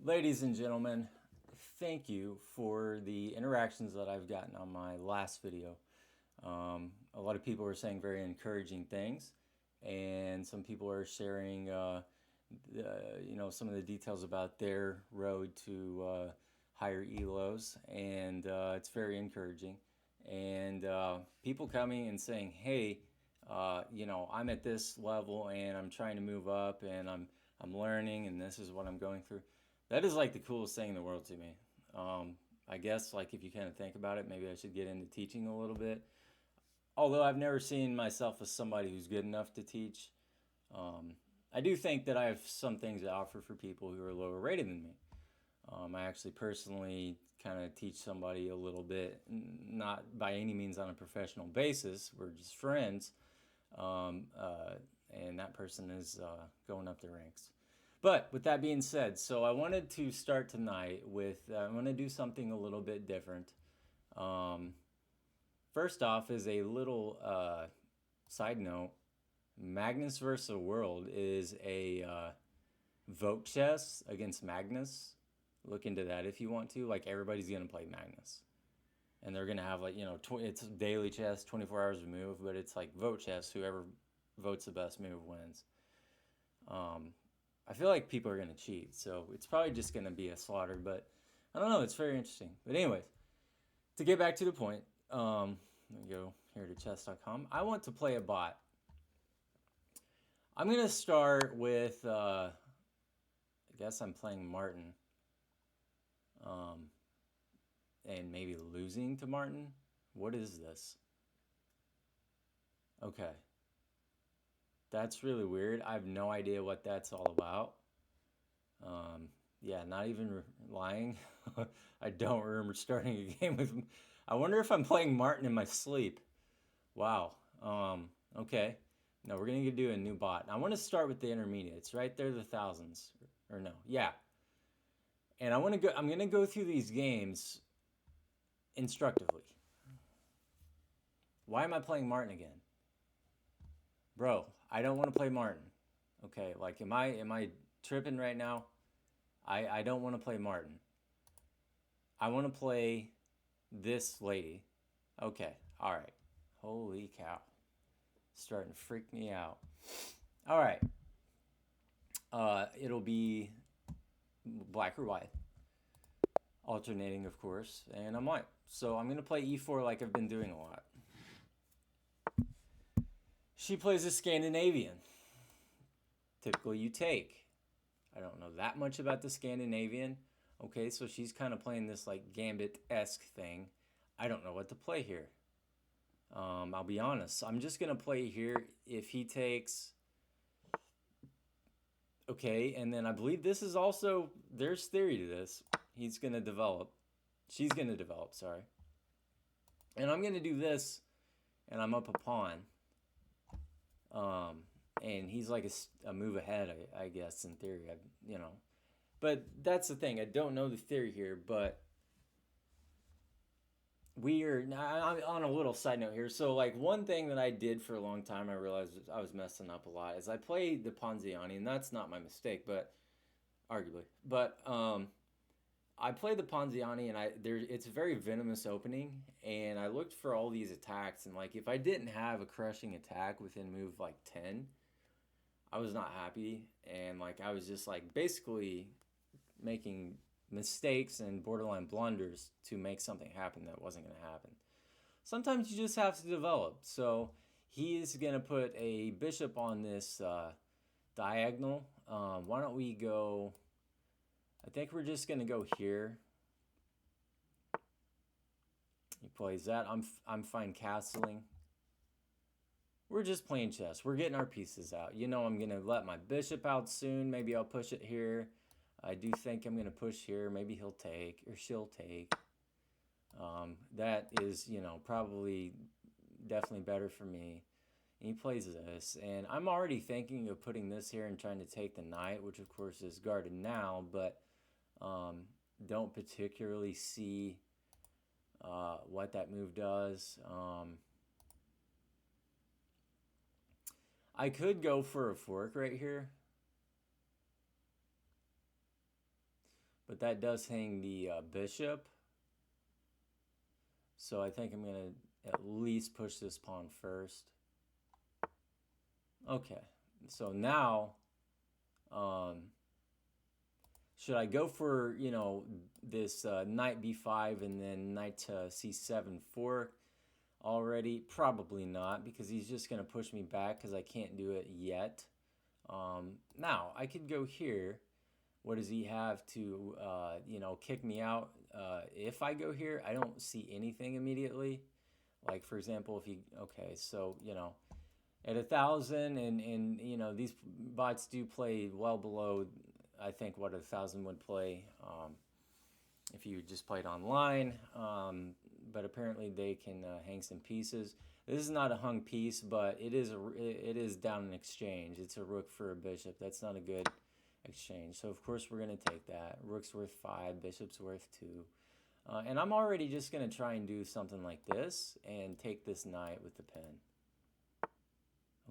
Ladies and gentlemen, thank you for the interactions that I've gotten on my last video. A lot of people are saying very encouraging things, and some people are sharing, some of the details about their road to higher ELOs, and it's very encouraging. And people coming and saying, "Hey, I'm at this level, and I'm trying to move up, and I'm learning, and this is what I'm going through." That is like the coolest thing in the world to me. I guess like if you kind of think about it, maybe I should get into teaching a little bit. Although I've never seen myself as somebody who's good enough to teach. I do think that I have some things to offer for people who are lower rated than me. I actually personally kind of teach somebody a little bit, not by any means on a professional basis. We're just friends, um, uh, and that person is going up the ranks. But with that being said, so I wanted to start tonight with I'm going to do something a little bit different. Um, First off, is a little side note. Magnus versus the World is a vote chess against Magnus. Look into that if you want to. Like everybody's gonna play Magnus, and they're gonna have like it's daily chess, 24 hours of move, but it's like vote chess. Whoever votes the best move wins. Um, I feel like people are gonna cheat, so it's probably just gonna be a slaughter. But I don't know. It's very interesting. But anyways, to get back to the point, let me go here to chess.com. I want to play a bot. I'm gonna start with. I guess I'm playing Martin. Um, and maybe losing to Martin. What is this? Okay. That's really weird. I have no idea what that's all about. Yeah, not even lying. I don't remember starting a game with him. I wonder if I'm playing Martin in my sleep. Wow. Okay. No, we're going to do a new bot. I want to start with the intermediates, right? They're the thousands. Or no. Yeah. And I'm going to go through these games instructively. Why am I playing Martin again? Bro, I don't want to play Martin. Okay, like am I tripping right now? I don't want to play Martin. I want to play this lady. Okay, all right. Holy cow. Starting to freak me out. All right. It'll be black or white. Alternating, of course, and I'm white. So I'm going to play e4 like I've been doing a lot. She plays a Scandinavian. Typically, you take. I don't know that much about the Scandinavian. Okay, so she's kind of playing this like Gambit-esque thing. I don't know what to play here. I'll be honest. I'm just going to play here if he takes. Okay, and then I believe this is also, there's theory to this. He's going to develop. She's going to develop, sorry. And I'm going to do this, and I'm up a pawn. And he's like a move ahead, I guess, in theory. But that's the thing. I don't know the theory here, but we are on a little side note here. So, like, one thing that I did for a long time, I realized I was messing up a lot, is I played the Ponziani, and that's not my mistake, but arguably. But I played the Ponziani, and it's a very venomous opening, and I looked for all these attacks, and like if I didn't have a crushing attack within move like 10, I was not happy, and like I was just like basically making mistakes and borderline blunders to make something happen that wasn't going to happen. Sometimes you just have to develop. So he is going to put a bishop on this diagonal. Why don't we go? I think we're just going to go here. He plays that. I'm fine castling. We're just playing chess. We're getting our pieces out. I'm going to let my bishop out soon. Maybe I'll push it here. I do think I'm going to push here. Maybe he'll take or she'll take. That is, probably definitely better for me. And he plays this. And I'm already thinking of putting this here and trying to take the knight, which of course is guarded now, but don't particularly see what that move does. I could go for a fork right here. but that does hang the bishop. So I think I'm going to at least push this pawn first. Okay, so now, should I go for, you know, this knight b5 and then knight to c7 fork already? Probably not, because he's just going to push me back because I can't do it yet. Now, I could go here. What does he have to, you know, kick me out? If I go here, I don't see anything immediately. Like, for example, if he, okay, so, you know, at 1,000, and you know, these bots do play well below, I think, what 1,000 would play if you just played online. But apparently they can hang some pieces. This is not a hung piece, but it is down in exchange. It's a rook for a bishop. That's not a good exchange. So of course we're going to take that. Rook's worth 5, bishop's worth 2. And I'm already just going to try and do something like this and take this knight with the pin.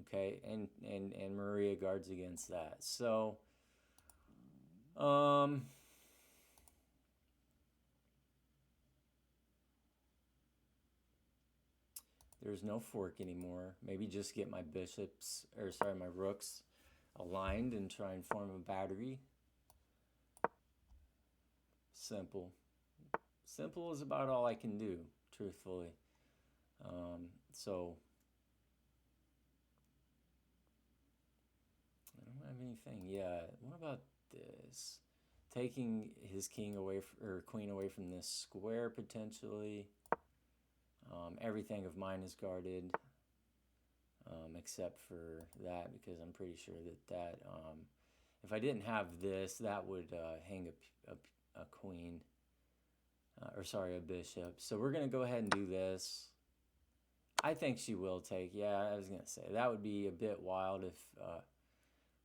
Okay, and Mariaaaa guards against that. So, there's no fork anymore. Maybe just get my bishops, or sorry, my rooks aligned and try and form a battery. Simple. Simple is about all I can do, truthfully. So, I don't have anything. Yeah, what about this? Taking his king away, or queen away from this square, potentially. Everything of mine is guarded, except for that, because I'm pretty sure that if I didn't have this, that would hang a queen, or sorry, a bishop. So we're going to go ahead and do this. I think she will take. Yeah, I was going to say, that would be a bit wild if...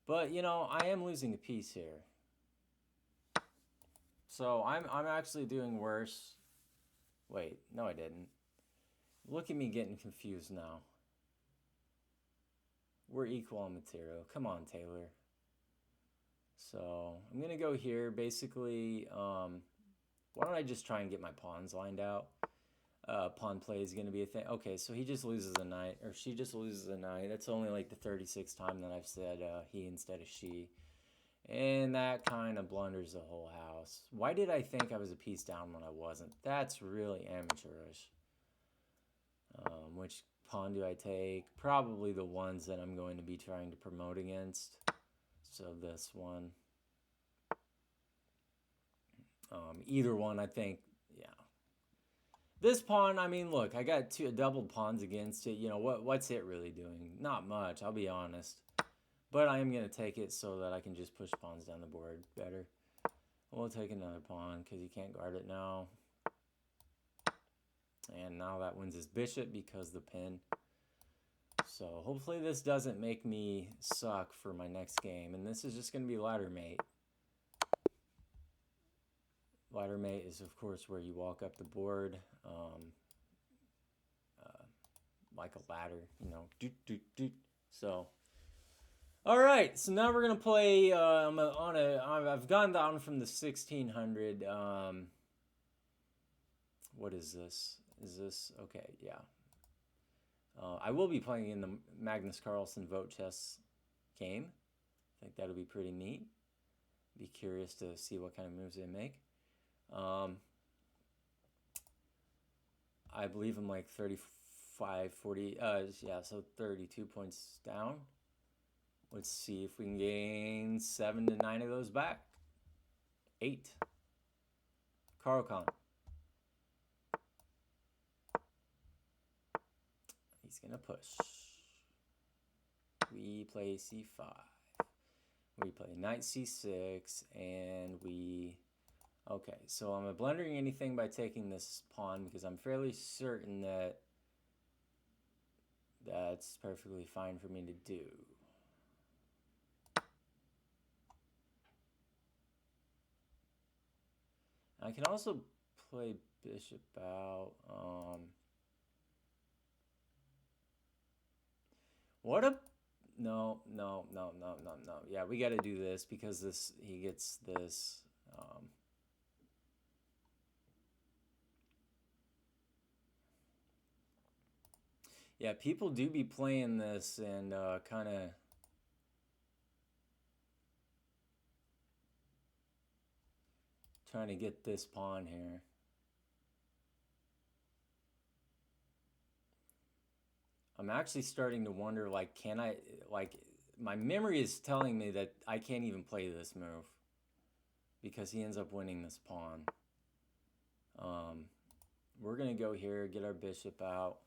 but, you know, I am losing a piece here. So I'm actually doing worse. Wait, no I didn't. Look at me getting confused now. We're equal on material. Come on, Taylor. So I'm going to go here. Basically, why don't I just try and get my pawns lined out? Pawn play is going to be a thing. Okay, so he just loses a knight, or she just loses a knight. That's only like the 36th time that I've said he instead of she. And that kind of blunders the whole house. Why did I think I was a piece down when I wasn't? That's really amateurish. Which pawn do I take? Probably the ones that I'm going to be trying to promote against. So this one. Either one, I think, yeah. This pawn, I mean, look, I got double pawns against it. You know, what's it really doing? Not much, I'll be honest. But I am going to take it so that I can just push pawns down the board better. We'll take another pawn because you can't guard it now. And now that wins his bishop because the pin. So hopefully this doesn't make me suck for my next game. And this is just going to be ladder mate. Ladder mate is, of course, where you walk up the board like a ladder, you know. Doot, doot, doot. So, all right. So now we're going to play I've gone down from the 1600. What is this? Is this... Okay, yeah. I will be playing in the Magnus Carlsen vote chess game. I think that'll be pretty neat. Be curious to see what kind of moves they make. I believe I'm like 35, 40, yeah, so 32 points down. Let's see if we can gain 7 to 9 of those back. 8. Carlsen. He's going to push. We play c5. We play knight c6, and we... Okay, so am I blundering anything by taking this pawn? Because I'm fairly certain that that's perfectly fine for me to do. I can also play bishop out. What a... No. Yeah, we got to do this because he gets this. Yeah, people do be playing this and kind of trying to get this pawn here. I'm actually starting to wonder, like, can I, like, my memory is telling me that I can't even play this move because he ends up winning this pawn. We're going to go here, get our bishop out.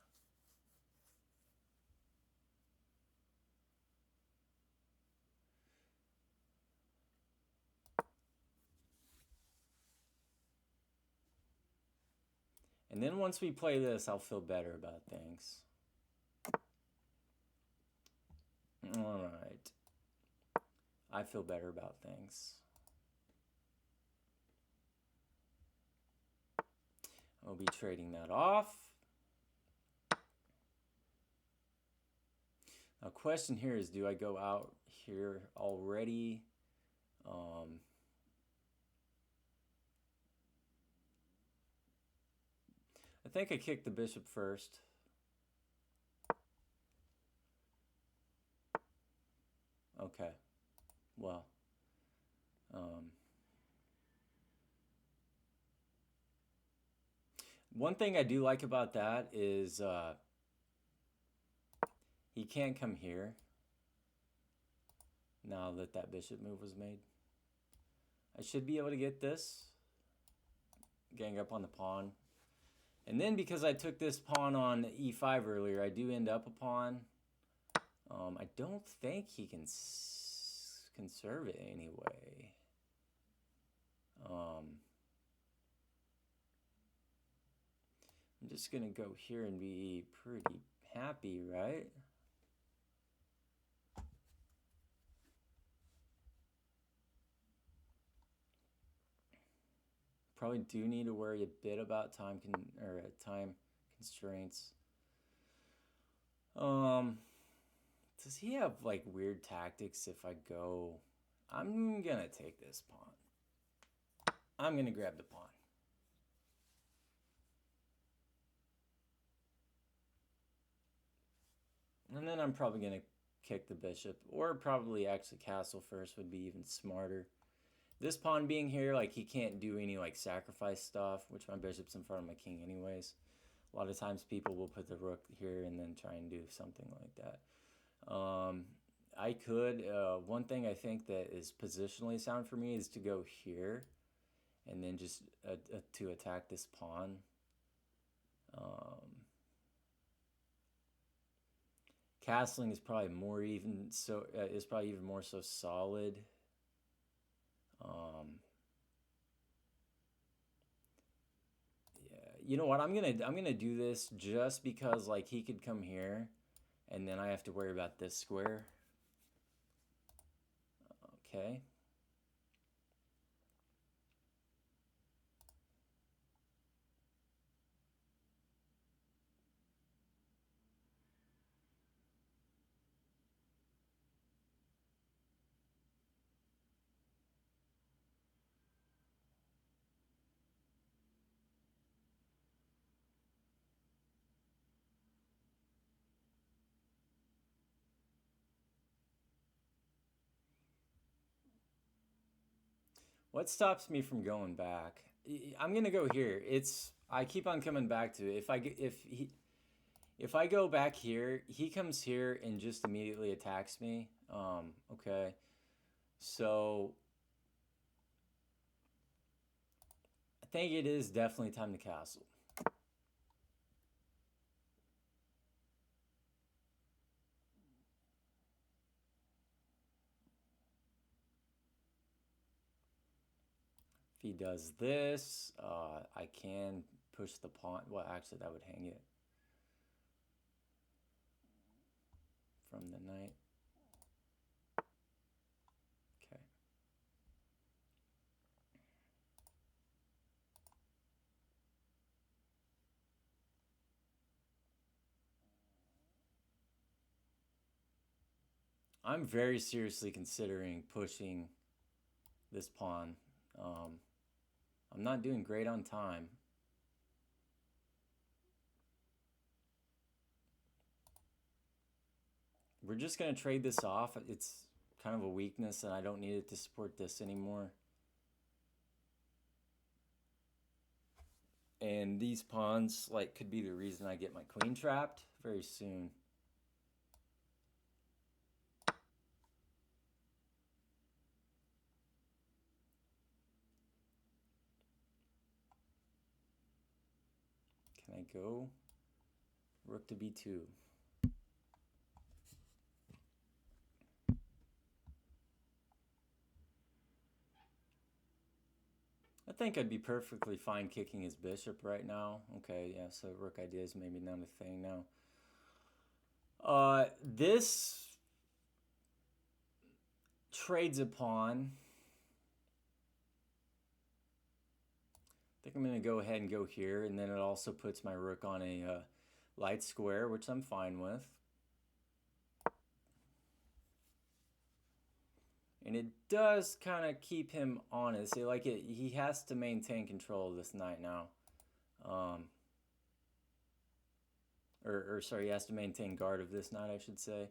And then once we play this, I'll feel better about things. All right. I feel better about things. I'll be trading that off. Now, question here is, do I go out here already? I think I kicked the bishop first. Okay. Well. One thing I do like about that is he can't come here now that that bishop move was made. I should be able to get this. Gang up on the pawn. And then because I took this pawn on e5 earlier, I do end up a pawn. I don't think he can conserve it anyway. I'm just going to go here and be pretty happy, right? Probably do need to worry a bit about time constraints. Does he have like weird tactics if I go? I'm gonna take this pawn. I'm gonna grab the pawn. And then I'm probably gonna kick the bishop, or probably actually castle first would be even smarter. This pawn being here, like he can't do any like sacrifice stuff, which my bishop's in front of my king anyways. A lot of times people will put the rook here and then try and do something like that. I could, one thing I think that is positionally sound for me is to go here and then just to attack this pawn. Castling is probably more even more so solid. Yeah, you know what? I'm gonna do this just because like he could come here, and then I have to worry about this square. Okay. What stops me from going back? I'm gonna go here. I keep on coming back to it. If I go back here, he comes here and just immediately attacks me. Okay. So I think it is definitely time to castle. If he does this, I can push the pawn. Well, actually, that would hang it from the knight. Okay. I'm very seriously considering pushing this pawn. I'm not doing great on time. we're just going to trade this off. It's kind of a weakness, and I don't need it to support this anymore. And these pawns, like, could be the reason I get my queen trapped very soon. Can I go rook to b2? I think I'd be perfectly fine kicking his bishop right now. Okay, yeah, so rook idea is maybe not a thing now. This trades a pawn. I think I'm going to go ahead and go here, and then it also puts my rook on a light square, which I'm fine with. And it does kind of keep him honest. He has to maintain control of this knight now. Sorry, he has to maintain guard of this knight, I should say.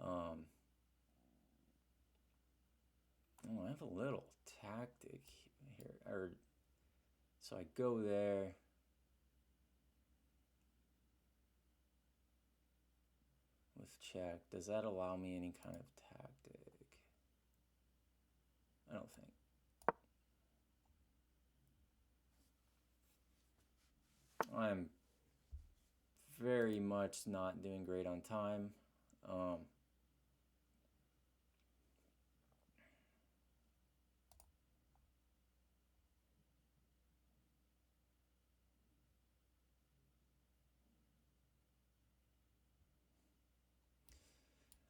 Oh, I have a little tactic here. So I go there. With check. Does that allow me any kind of tactic? I don't think. I'm very much not doing great on time.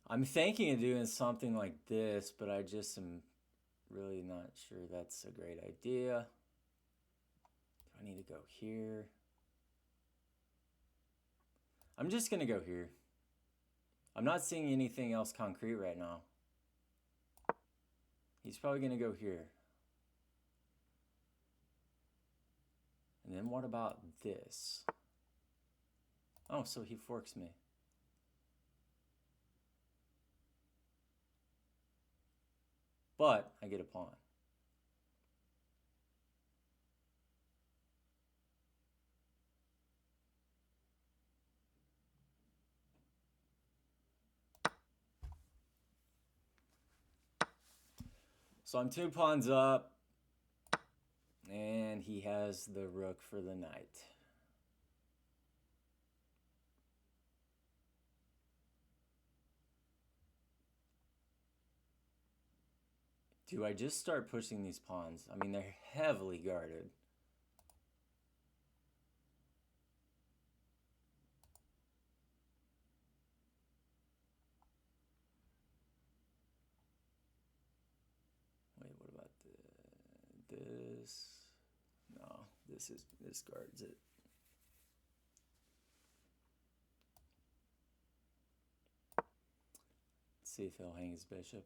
I'm thinking of doing something like this, but I just am really not sure that's a great idea. Do I need to go here? I'm just going to go here. I'm not seeing anything else concrete right now. He's probably going to go here. And then what about this? Oh, so he forks me. But I get a pawn. So I'm 2 pawns up, and he has the rook for the knight. Do I just start pushing these pawns? I mean, they're heavily guarded. Wait, what about this? No, this guards it. Let's see if he'll hang his bishop.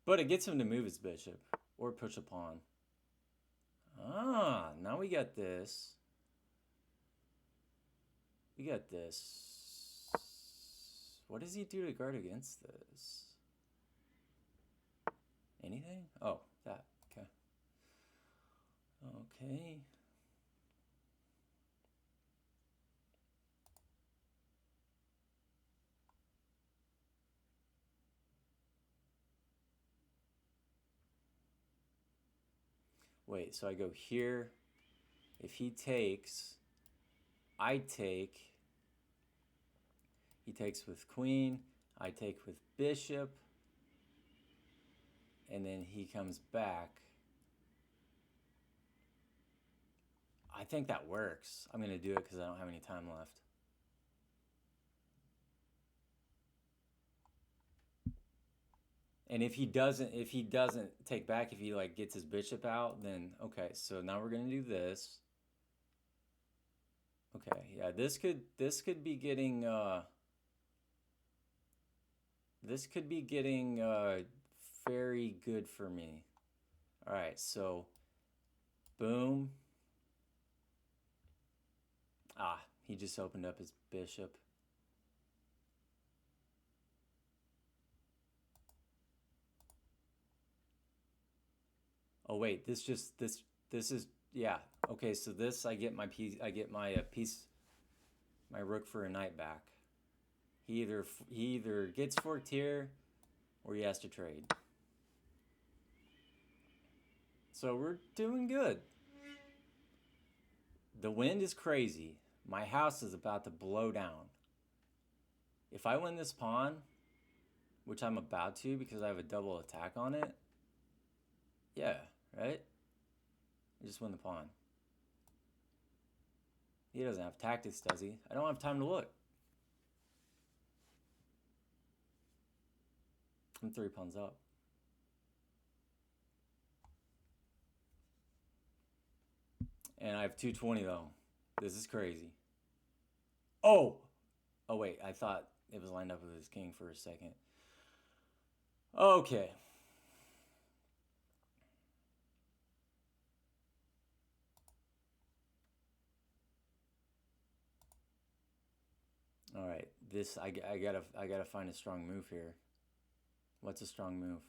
But it gets him to move his bishop or push a pawn. Ah, now we got this. We got this. What does he do to guard against this? Anything? Oh, that. Okay. Okay. Wait, so I go here. If he takes, I take. He takes with queen. I take with bishop. And then he comes back. I think that works. I'm going to do it because I don't have any time left. And if he doesn't take back, if he like gets his bishop out, then okay. So now we're gonna do this. Okay, yeah, this could be getting very good for me. All right, so boom. Ah, He just opened up his bishop. Oh wait, this is, yeah. Okay, so this, I get my piece, I get my piece, my rook for a knight back. He either gets forked here or he has to trade. So we're doing good. The wind is crazy. My house is about to blow down. If I win this pawn, which I'm about to because I have a double attack on it, yeah, right? I just win the pawn. He doesn't have tactics, does he? I don't have time to look. I'm 3 pawns up. And I have 220 though. This is crazy. Oh! Oh wait, I thought it was lined up with his king for a second. Okay. All right. This I gotta find a strong move here. What's a strong move?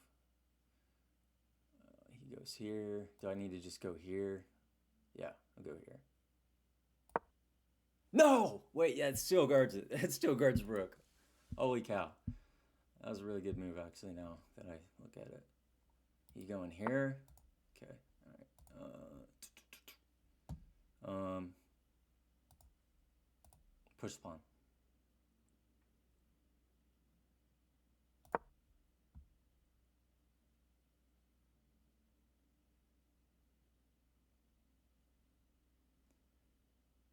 He goes here. Do I need to just go here? Yeah, I'll go here. No! Wait, yeah, it still guards it. It still guards rook. Holy cow. That was a really good move, actually, now that I look at it. You going here? Okay, all right. Push pawn.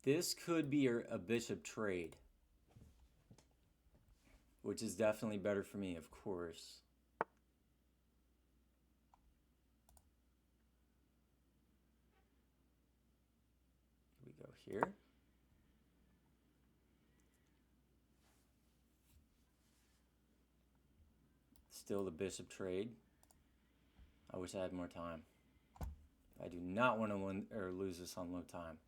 This could be a bishop trade, which is definitely better for me, of course. We go here. Still the bishop trade. I wish I had more time. I do not want to win or lose this on low time.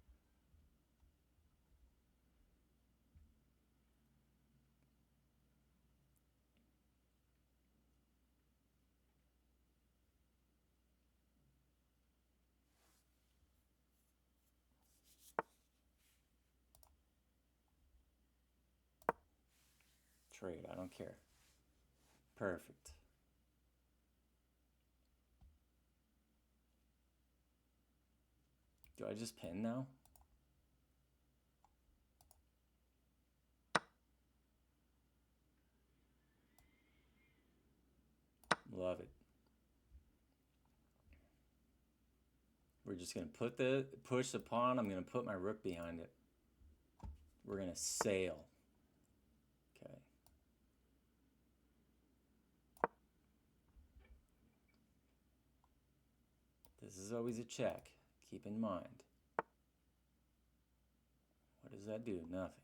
Trade, I don't care. Perfect. Do I just pin now? Love it. We're just gonna push the pawn. I'm gonna put my rook behind it. We're gonna sail. Okay. This is always a check. Keep in mind. What does that do? Nothing.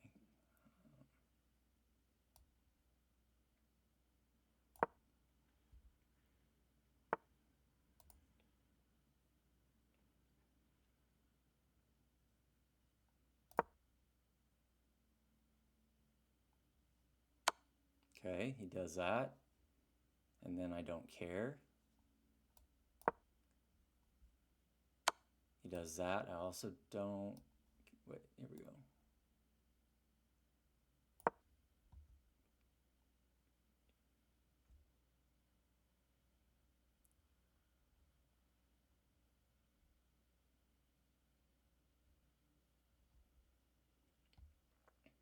Okay, he does that. And then I don't care. He does that. I also don't. Wait, here we go.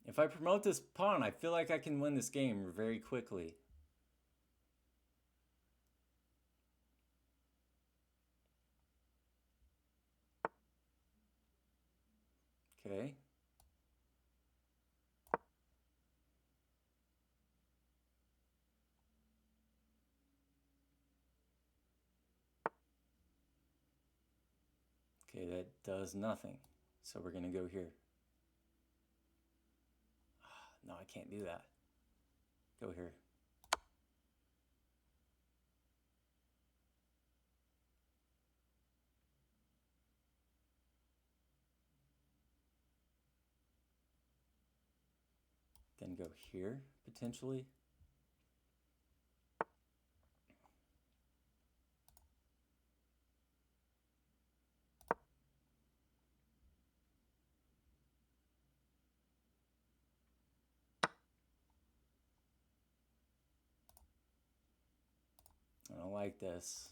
If I promote this pawn, I feel like I can win this game very quickly. Okay. Okay, that does nothing. So we're gonna go here. No, I can't do that. Go here. go here, potentially. I don't like this.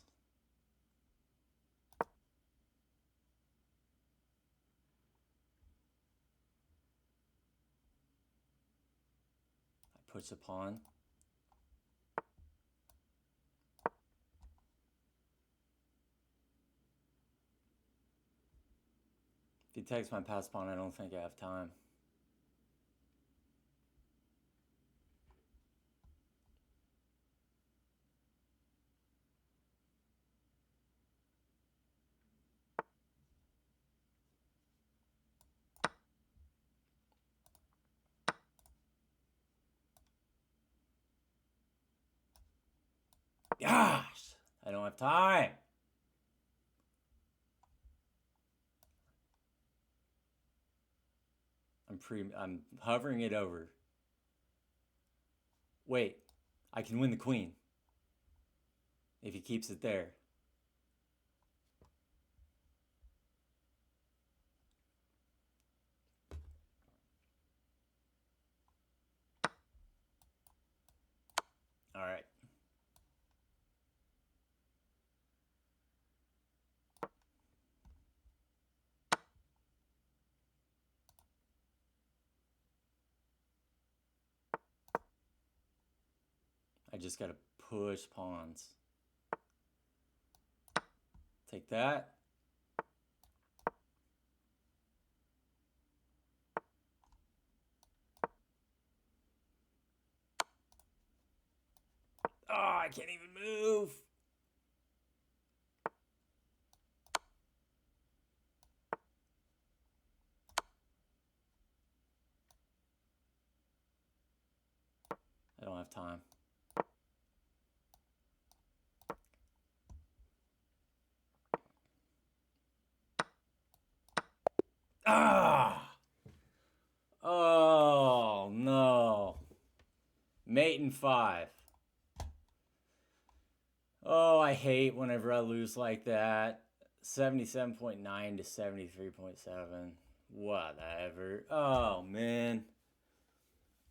I push a pawn. If he takes my passed pawn, I don't think I have time. Gosh, I don't have time. I'm hovering it over. Wait, I can win the queen if he keeps it there. All right. I just got to push pawns. Take that. Oh, I can't even move. I don't have time. Ah! Oh, no. Mate in 5. Oh, I hate whenever I lose like that. 77.9 to 73.7. Whatever. Oh, man.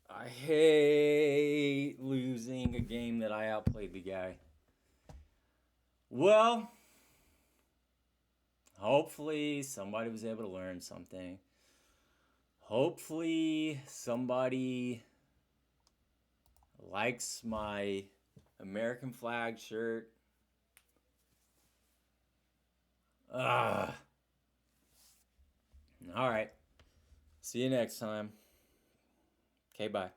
I hate losing a game that I outplayed the guy. Well, hopefully somebody was able to learn something. Hopefully somebody likes my American flag shirt. All right. See you next time. Okay, bye.